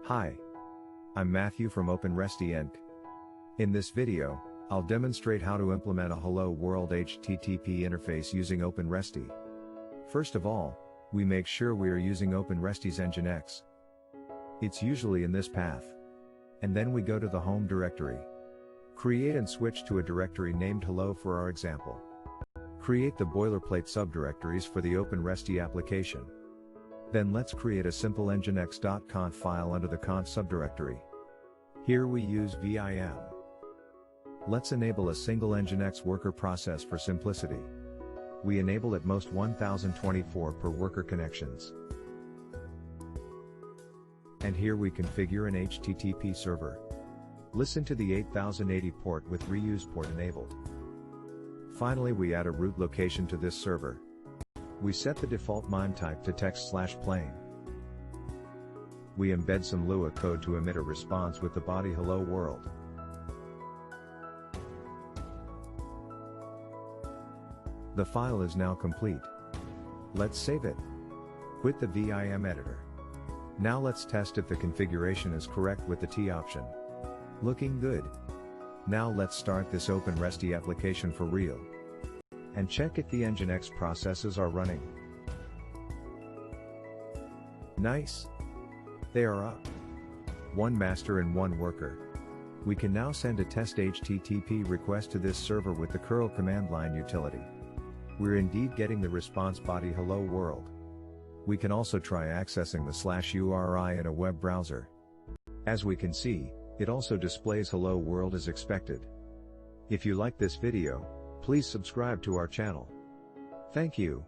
Hi. I'm Matthew from OpenResty Inc. In this video, I'll demonstrate how to implement a Hello World HTTP interface using OpenResty. First of all, we make sure we are using OpenResty's Nginx. It's usually in this path. And then we go to the home directory. Create and switch to a directory named Hello for our example. Create the boilerplate subdirectories for the OpenResty application. Then let's create a simple nginx.conf file under the conf subdirectory. Here we use vim. Let's enable a single Nginx worker process for simplicity. We enable at most 1024 per worker connections. And here we configure an HTTP server. Listen to the 8080 port with reuse port enabled. Finally, we add a root location to this server. We set the default MIME type to text/plain. We embed some Lua code to emit a response with the body Hello World. The file is now complete. Let's save it. Quit the vim editor. Now let's test if the configuration is correct with the T option. Looking good. Now let's start this OpenResty application for real. And check if the Nginx processes are running. Nice! They are up. One master and one worker. We can now send a test HTTP request to this server with the curl command line utility. We're indeed getting the response body Hello World. We can also try accessing the /URI in a web browser. As we can see, it also displays Hello World as expected. If you like this video, please subscribe to our channel. Thank you.